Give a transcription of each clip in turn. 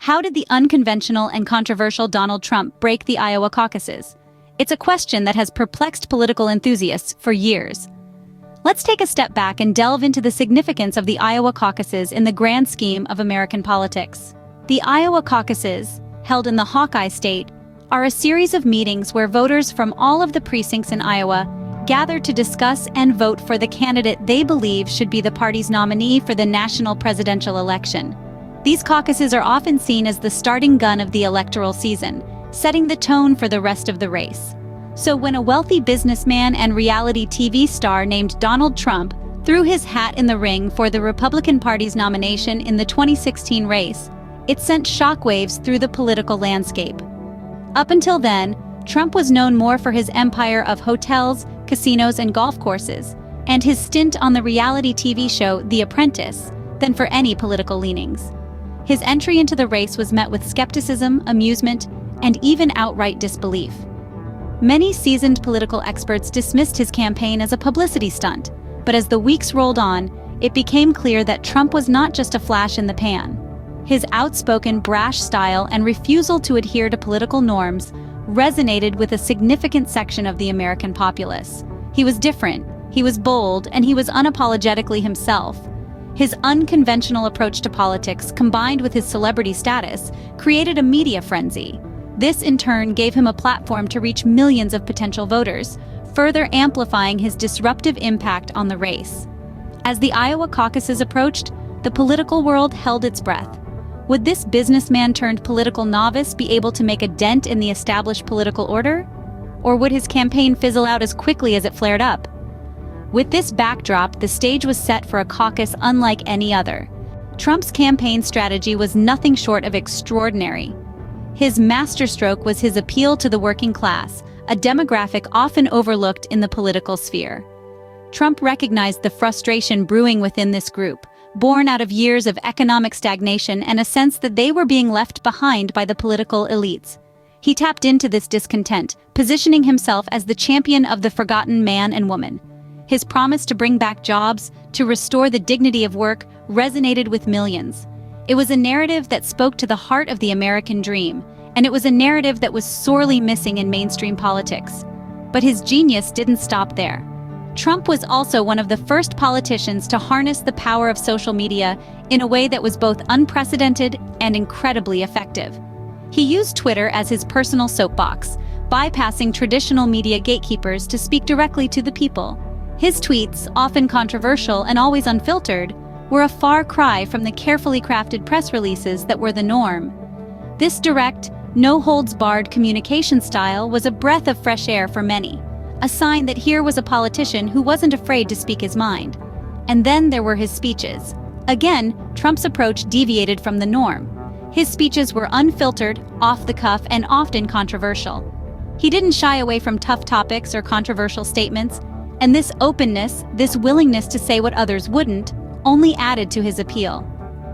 How did the unconventional and controversial Donald Trump break the Iowa caucuses? It's a question that has perplexed political enthusiasts for years. Let's take a step back and delve into the significance of the Iowa caucuses in the grand scheme of American politics. The Iowa caucuses, held in the Hawkeye State, are a series of meetings where voters from all of the precincts in Iowa gather to discuss and vote for the candidate they believe should be the party's nominee for the national presidential election. These caucuses are often seen as the starting gun of the electoral season, setting the tone for the rest of the race. So when a wealthy businessman and reality TV star named Donald Trump threw his hat in the ring for the Republican Party's nomination in the 2016 race, it sent shockwaves through the political landscape. Up until then, Trump was known more for his empire of hotels, casinos, and golf courses, and his stint on the reality TV show The Apprentice, than for any political leanings. His entry into the race was met with skepticism, amusement, and even outright disbelief. Many seasoned political experts dismissed his campaign as a publicity stunt, but as the weeks rolled on, it became clear that Trump was not just a flash in the pan. His outspoken, brash style and refusal to adhere to political norms resonated with a significant section of the American populace. He was different, he was bold, and he was unapologetically himself. His unconventional approach to politics, combined with his celebrity status, created a media frenzy. This, in turn, gave him a platform to reach millions of potential voters, further amplifying his disruptive impact on the race. As the Iowa caucuses approached, the political world held its breath. Would this businessman-turned-political novice be able to make a dent in the established political order? Or would his campaign fizzle out as quickly as it flared up? With this backdrop, the stage was set for a caucus unlike any other. Trump's campaign strategy was nothing short of extraordinary. His masterstroke was his appeal to the working class, a demographic often overlooked in the political sphere. Trump recognized the frustration brewing within this group, born out of years of economic stagnation and a sense that they were being left behind by the political elites. He tapped into this discontent, positioning himself as the champion of the forgotten man and woman. His promise to bring back jobs, to restore the dignity of work, resonated with millions. It was a narrative that spoke to the heart of the American dream, and it was a narrative that was sorely missing in mainstream politics. But his genius didn't stop there. Trump was also one of the first politicians to harness the power of social media in a way that was both unprecedented and incredibly effective. He used Twitter as his personal soapbox, bypassing traditional media gatekeepers to speak directly to the people. His tweets, often controversial and always unfiltered, were a far cry from the carefully crafted press releases that were the norm. This direct, no-holds-barred communication style was a breath of fresh air for many, a sign that here was a politician who wasn't afraid to speak his mind. And then there were his speeches. Again, Trump's approach deviated from the norm. His speeches were unfiltered, off the cuff, and often controversial. He didn't shy away from tough topics or controversial statements, and this openness, this willingness to say what others wouldn't, only added to his appeal.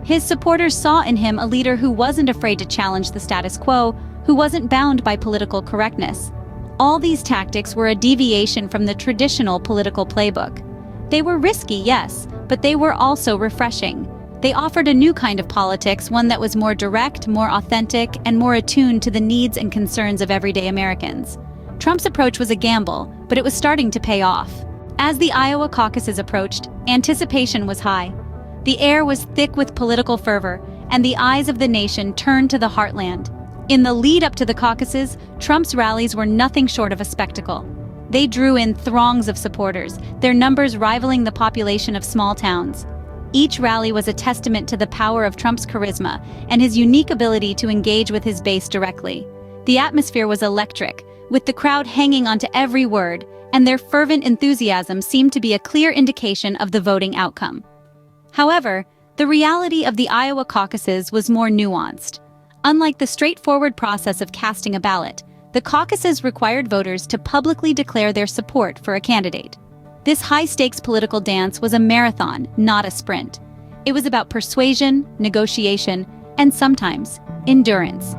His supporters saw in him a leader who wasn't afraid to challenge the status quo, who wasn't bound by political correctness. All these tactics were a deviation from the traditional political playbook. They were risky, yes, but they were also refreshing. They offered a new kind of politics, one that was more direct, more authentic, and more attuned to the needs and concerns of everyday Americans. Trump's approach was a gamble, but it was starting to pay off. As the Iowa caucuses approached, anticipation was high. The air was thick with political fervor, and the eyes of the nation turned to the heartland. In the lead up to the caucuses, Trump's rallies were nothing short of a spectacle. They drew in throngs of supporters, their numbers rivaling the population of small towns. Each rally was a testament to the power of Trump's charisma and his unique ability to engage with his base directly. The atmosphere was electric, with the crowd hanging onto every word, and their fervent enthusiasm seemed to be a clear indication of the voting outcome. However, the reality of the Iowa caucuses was more nuanced. Unlike the straightforward process of casting a ballot, the caucuses required voters to publicly declare their support for a candidate. This high-stakes political dance was a marathon, not a sprint. It was about persuasion, negotiation, and sometimes, endurance.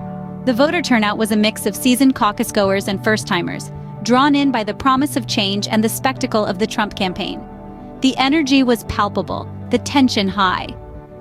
The voter turnout was a mix of seasoned caucus goers and first-timers, drawn in by the promise of change and the spectacle of the Trump campaign. The energy was palpable, the tension high.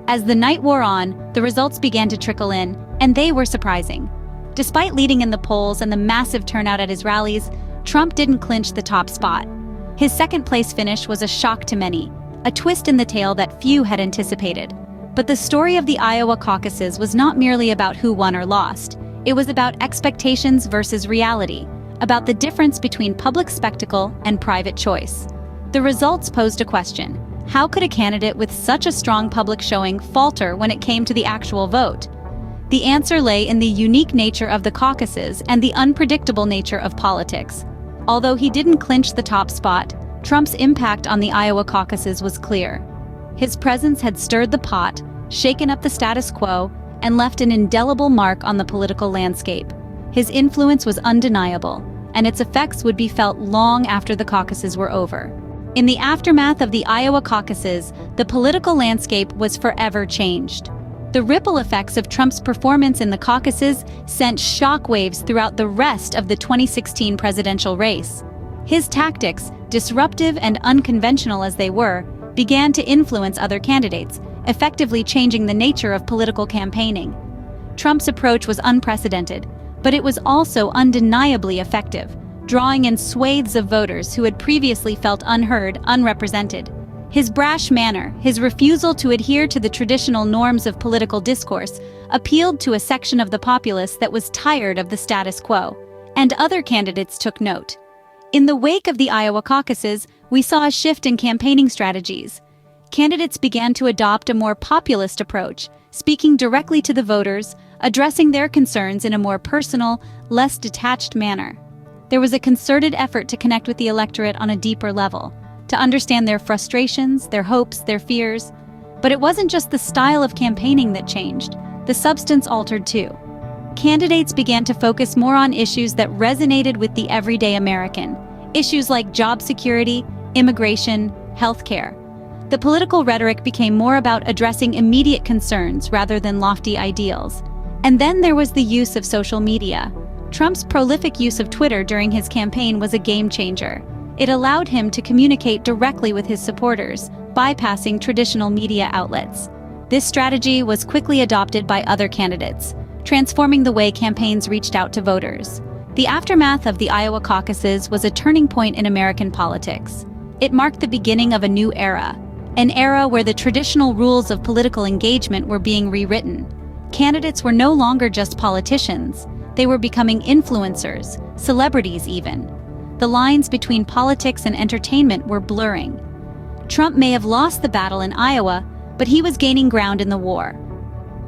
As the night wore on, the results began to trickle in, and they were surprising. Despite leading in the polls and the massive turnout at his rallies, Trump didn't clinch the top spot. His second-place finish was a shock to many, a twist in the tale that few had anticipated. But the story of the Iowa caucuses was not merely about who won or lost. It was about expectations versus reality, about the difference between public spectacle and private choice. The results posed a question. How could a candidate with such a strong public showing falter when it came to the actual vote? The answer lay in the unique nature of the caucuses and the unpredictable nature of politics. Although he didn't clinch the top spot, Trump's impact on the Iowa caucuses was clear. His presence had stirred the pot, shaken up the status quo, and left an indelible mark on the political landscape. His influence was undeniable, and its effects would be felt long after the caucuses were over. In the aftermath of the Iowa caucuses, the political landscape was forever changed. The ripple effects of Trump's performance in the caucuses sent shockwaves throughout the rest of the 2016 presidential race. His tactics, disruptive and unconventional as they were, began to influence other candidates, effectively changing the nature of political campaigning. Trump's approach was unprecedented, but it was also undeniably effective, drawing in swathes of voters who had previously felt unheard, unrepresented. His brash manner, his refusal to adhere to the traditional norms of political discourse, appealed to a section of the populace that was tired of the status quo, and other candidates took note. In the wake of the Iowa caucuses, we saw a shift in campaigning strategies. Candidates began to adopt a more populist approach, speaking directly to the voters, addressing their concerns in a more personal, less detached manner. There was a concerted effort to connect with the electorate on a deeper level, to understand their frustrations, their hopes, their fears. But it wasn't just the style of campaigning that changed, the substance altered too. Candidates began to focus more on issues that resonated with the everyday American, issues like job security, immigration, healthcare. The political rhetoric became more about addressing immediate concerns rather than lofty ideals. And then there was the use of social media. Trump's prolific use of Twitter during his campaign was a game changer. It allowed him to communicate directly with his supporters, bypassing traditional media outlets. This strategy was quickly adopted by other candidates, transforming the way campaigns reached out to voters. The aftermath of the Iowa caucuses was a turning point in American politics. It marked the beginning of a new era, an era where the traditional rules of political engagement were being rewritten. Candidates were no longer just politicians. They were becoming influencers, celebrities even. The lines between politics and entertainment were blurring. Trump may have lost the battle in Iowa, but he was gaining ground in the war.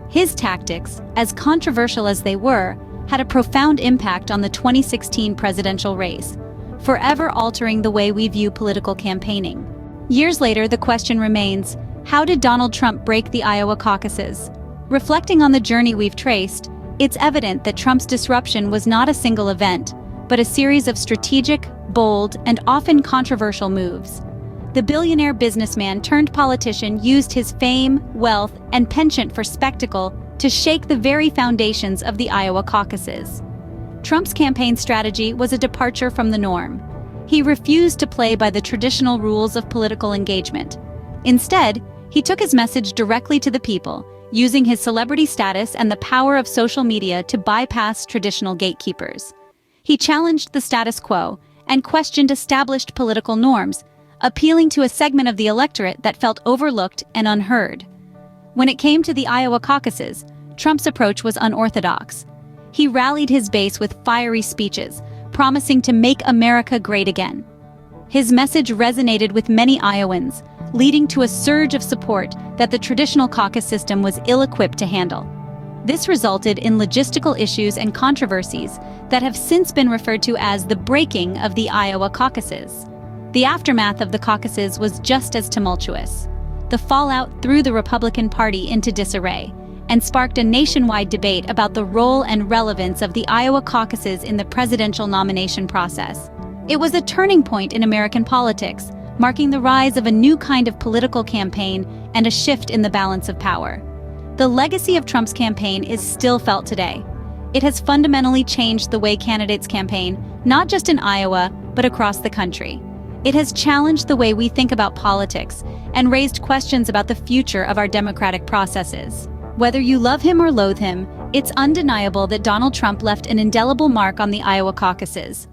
His tactics, as controversial as they were, had a profound impact on the 2016 presidential race, forever altering the way we view political campaigning. Years later, the question remains, how did Donald Trump break the Iowa caucuses? Reflecting on the journey we've traced, it's evident that Trump's disruption was not a single event, but a series of strategic, bold, and often controversial moves. The billionaire businessman turned politician used his fame, wealth, and penchant for spectacle to shake the very foundations of the Iowa caucuses. Trump's campaign strategy was a departure from the norm. He refused to play by the traditional rules of political engagement. Instead, he took his message directly to the people, using his celebrity status and the power of social media to bypass traditional gatekeepers. He challenged the status quo and questioned established political norms, appealing to a segment of the electorate that felt overlooked and unheard. When it came to the Iowa caucuses, Trump's approach was unorthodox. He rallied his base with fiery speeches, promising to make America great again. His message resonated with many Iowans, leading to a surge of support that the traditional caucus system was ill-equipped to handle. This resulted in logistical issues and controversies that have since been referred to as the breaking of the Iowa caucuses. The aftermath of the caucuses was just as tumultuous. The fallout threw the Republican Party into disarray and sparked a nationwide debate about the role and relevance of the Iowa caucuses in the presidential nomination process. It was a turning point in American politics, marking the rise of a new kind of political campaign and a shift in the balance of power. The legacy of Trump's campaign is still felt today. It has fundamentally changed the way candidates campaign, not just in Iowa, but across the country. It has challenged the way we think about politics and raised questions about the future of our democratic processes. Whether you love him or loathe him, it's undeniable that Donald Trump left an indelible mark on the Iowa caucuses.